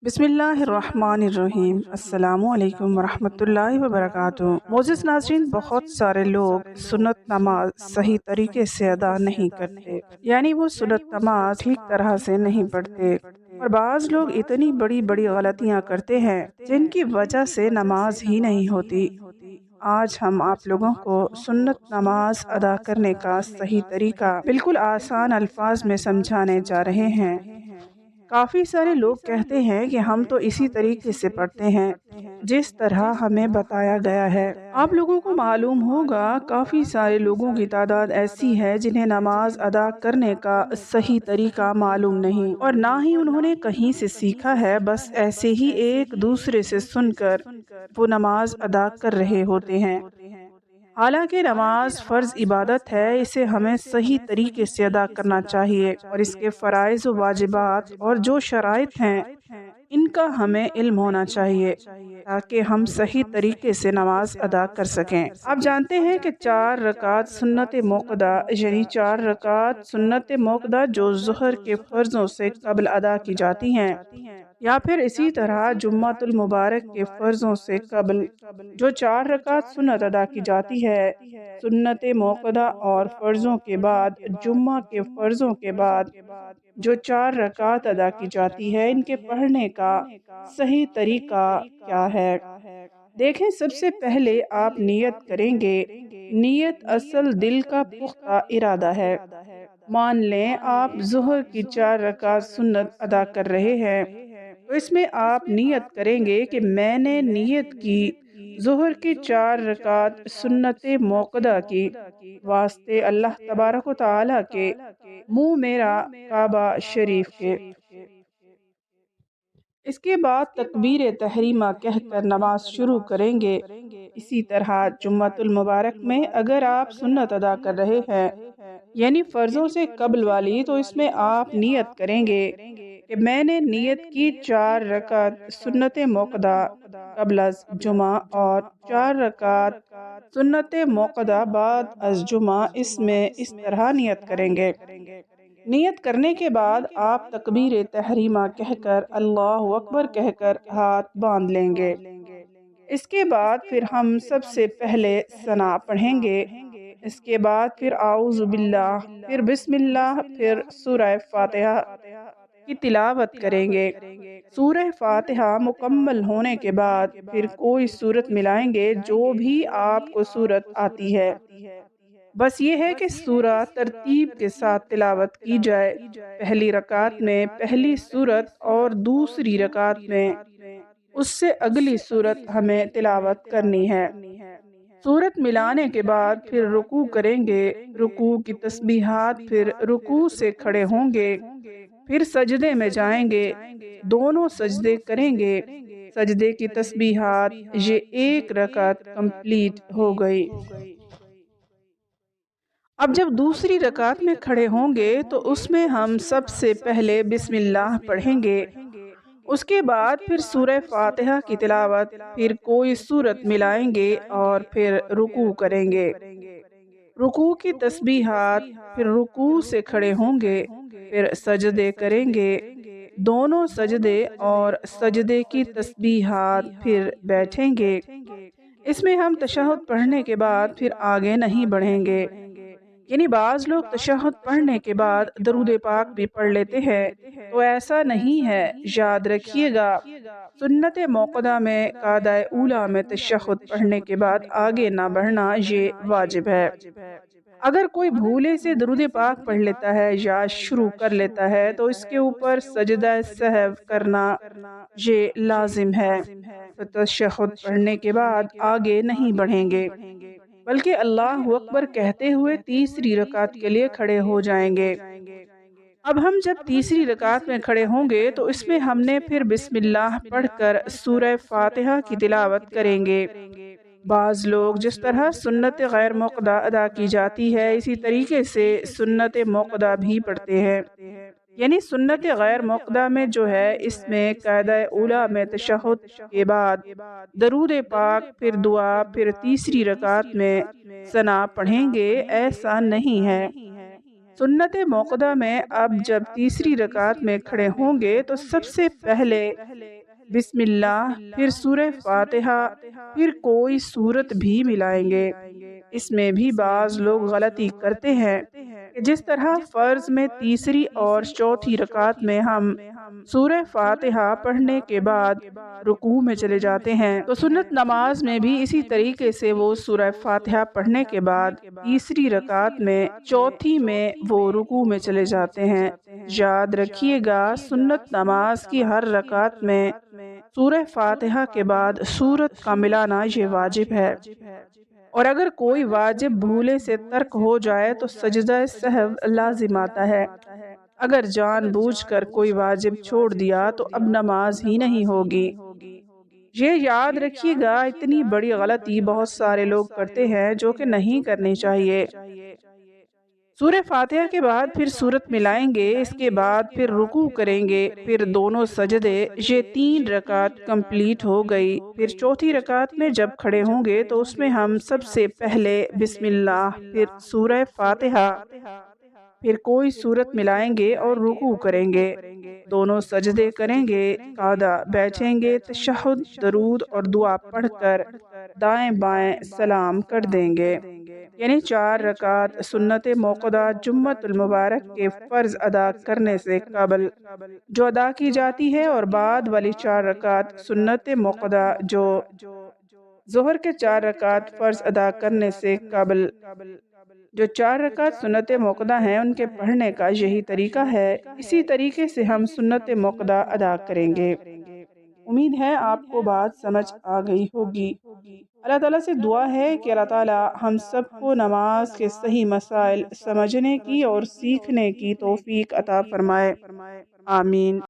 بسم اللہ الرحمن الرحیم۔ السلام علیکم ورحمۃ اللہ وبرکاتہ۔ معزز ناظرین، بہت سارے لوگ سنت نماز صحیح طریقے سے ادا نہیں کرتے، یعنی وہ سنت نماز ٹھیک طرح سے نہیں پڑھتے، اور بعض لوگ اتنی بڑی بڑی غلطیاں کرتے ہیں جن کی وجہ سے نماز ہی نہیں ہوتی۔ آج ہم آپ لوگوں کو سنت نماز ادا کرنے کا صحیح طریقہ بالکل آسان الفاظ میں سمجھانے جا رہے ہیں۔ کافی سارے لوگ کہتے ہیں کہ ہم تو اسی طریقے سے پڑھتے ہیں جس طرح ہمیں بتایا گیا ہے۔ آپ لوگوں کو معلوم ہوگا کافی سارے لوگوں کی تعداد ایسی ہے جنہیں نماز ادا کرنے کا صحیح طریقہ معلوم نہیں، اور نہ ہی انہوں نے کہیں سے سیکھا ہے، بس ایسے ہی ایک دوسرے سے سن کر وہ نماز ادا کر رہے ہوتے ہیں۔ حالانکہ نماز فرض عبادت ہے، اسے ہمیں صحیح طریقے سے ادا کرنا چاہیے، اور اس کے فرائض و واجبات اور جو شرائط ہیں ان کا ہمیں علم ہونا چاہیے تاکہ ہم صحیح طریقے سے نماز ادا کر سکیں۔ آپ جانتے ہیں کہ 4 رکعت سنت موقدہ، یعنی 4 رکعت سنت موقدہ جو ظہر کے فرضوں سے قبل ادا کی جاتی ہیں، یا پھر اسی طرح جمعۃ المبارک کے فرضوں سے قبل جو 4 رکعت سنت ادا کی جاتی ہے، سنت موقدہ اور فرضوں کے بعد جمعہ کے فرضوں کے بعد جو 4 رکعت ادا کی جاتی ہے، ان کے پڑھنے کا صحیح طریقہ کیا ہے؟ دیکھیں، سب سے پہلے آپ نیت کریں گے۔ نیت اصل دل کا پختہ ارادہ ہے۔ مان لیں آپ ظہر کی 4 رکعت سنت ادا کر رہے ہیں، تو اس میں آپ نیت کریں گے کہ میں نے نیت کی ظہر کی 4 رکعت سنت موقدہ کی واسطے اللہ تبارک و تعالیٰ کے، منہ میرا کعبہ شریف کے۔ اس کے بعد تکبیر تحریمہ کہہ کر نماز شروع کریں گے۔ اسی طرح جمعۃ المبارک میں اگر آپ سنت ادا کر رہے ہیں، یعنی فرضوں سے قبل والی، تو اس میں آپ نیت کریں گے کہ میں نے نیت کی 4 رکعت سنت موقدہ قبل از جمعہ اور 4 رکعت سنت موقدہ بعد از جمعہ، اس میں اس طرح نیت کریں گے۔ نیت کرنے کے بعد آپ تکبیر تحریمہ کہہ کر اللہ اکبر کہہ کر ہاتھ باندھ لیں گے۔ اس کے بعد پھر ہم سب سے پہلے ثنا پڑھیں گے۔ اس کے بعد پھر اعوذ باللہ، پھر بسم اللہ، پھر سورہ فاتحہ کی تلاوت کریں گے۔ سورہ فاتحہ مکمل ہونے کے بعد پھر کوئی سورت ملائیں گے، جو بھی آپ کو سورت آتی ہے۔ بس یہ ہے کہ سورہ ترتیب کے ساتھ تلاوت کی جائے۔ پہلی رکعت میں پہلی سورت اور دوسری رکعت میں اس سے اگلی سورت ہمیں تلاوت کرنی ہے۔ سورت ملانے کے بعد پھر رکوع کریں گے۔ رکوع کی تسبیحات، پھر رکوع سے کھڑے ہوں گے، پھر سجدے میں جائیں گے، دونوں سجدے کریں گے، سجدے کی تسبیحات، یہ ایک رکعت کمپلیٹ ہو گئی۔ اب جب دوسری رکعت میں کھڑے ہوں گے تو اس میں ہم سب سے پہلے بسم اللہ پڑھیں گے۔ اس کے بعد پھر سورہ فاتحہ کی تلاوت، پھر کوئی سورت ملائیں گے اور پھر رکوع کریں گے۔ رکوع کی تسبیحات، پھر رکوع سے کھڑے ہوں گے، پھر سجدے کریں گے، دونوں سجدے اور سجدے کی تسبیحات، پھر بیٹھیں گے۔ اس میں ہم تشہد پڑھنے کے بعد پھر آگے نہیں بڑھیں گے، یعنی بعض لوگ تشہد پڑھنے کے بعد درود پاک بھی پڑھ لیتے ہیں، تو ایسا نہیں ہے۔ یاد رکھیے گا، سنت موقدہ میں قاعدہ اولیٰ میں تشہد پڑھنے کے بعد آگے نہ بڑھنا یہ واجب ہے۔ اگر کوئی بھولے سے درود پاک پڑھ لیتا ہے یا شروع کر لیتا ہے تو اس کے اوپر سجدہ سہو کرنا یہ لازم ہے۔ تو تشہد پڑھنے کے بعد آگے نہیں بڑھیں گے، بلکہ اللہ اکبر کہتے ہوئے تیسری رکعت کے لیے کھڑے ہو جائیں گے۔ اب ہم جب تیسری رکعت میں کھڑے ہوں گے تو اس میں ہم نے پھر بسم اللہ پڑھ کر سورہ فاتحہ کی تلاوت کریں گے۔ بعض لوگ جس طرح سنت غیر موقدہ ادا کی جاتی ہے، اسی طریقے سے سنت موقدہ بھی پڑھتے ہیں، یعنی سنت غیر موقدہ میں جو ہے اس میں قاعدہ اولیٰ میں تشہد کے بعد درود پاک، پھر دعا، پھر تیسری رکعت میں ثنا پڑھیں گے، ایسا نہیں ہے۔ سنت موقدہ میں اب جب تیسری رکعت میں کھڑے ہوں گے تو سب سے پہلے بسم اللہ، پھر سورہ فاتحہ، پھر کوئی سورت بھی ملائیں گے۔ اس میں بھی بعض لوگ غلطی کرتے ہیں کہ جس طرح فرض میں تیسری اور چوتھی رکعت میں ہم سورہ فاتحہ پڑھنے کے بعد رکوع میں چلے جاتے ہیں، تو سنت نماز میں بھی اسی طریقے سے وہ سورہ فاتحہ پڑھنے کے بعد تیسری رکعت میں چوتھی میں وہ رکوع میں چلے جاتے ہیں۔ یاد رکھیے گا، سنت نماز کی ہر رکعت میں سورہ فاتحہ کے بعد سورت کا ملانا یہ واجب ہے، اور اگر کوئی واجب بھولے سے ترک ہو جائے تو سجدہ سہو لازم آتا ہے۔ اگر جان بوجھ کر کوئی واجب چھوڑ دیا تو اب نماز ہی نہیں ہوگی۔ یہ یاد رکھیے گا، اتنی بڑی غلطی بہت سارے لوگ کرتے ہیں جو کہ نہیں کرنی چاہیے۔ سورہ فاتحہ کے بعد پھر سورت ملائیں گے، اس کے بعد پھر رکوع کریں گے، پھر دونوں سجدے، یہ 3 رکعت کمپلیٹ ہو گئی۔ پھر چوتھی رکعت میں جب کھڑے ہوں گے تو اس میں ہم سب سے پہلے بسم اللہ، پھر سورہ فاتحہ، پھر کوئی سورت ملائیں گے اور رکوع کریں گے، دونوں سجدے کریں گے، قعدہ بیٹھیں گے، تشہد، درود اور دعا پڑھ کر دائیں بائیں سلام کر دیں گے۔ یعنی 4 رکعت سنت موقدہ جمعۃ المبارک کے فرض ادا کرنے سے قبل جو ادا کی جاتی ہے، اور بعد والی 4 رکعت سنت موقدہ جو ظہر کے 4 رکعت فرض ادا کرنے سے قبل جو 4 رکعت سنت موقدہ ہیں ان کے پڑھنے کا یہی طریقہ ہے۔ اسی طریقے سے ہم سنت موقدہ ادا کریں گے۔ امید ہے آپ کو بات سمجھ آ گئی ہوگی۔ اللہ تعالیٰ سے دعا ہے کہ اللہ تعالیٰ ہم سب کو نماز کے صحیح مسائل سمجھنے کی اور سیکھنے کی توفیق عطا فرمائے۔ آمین۔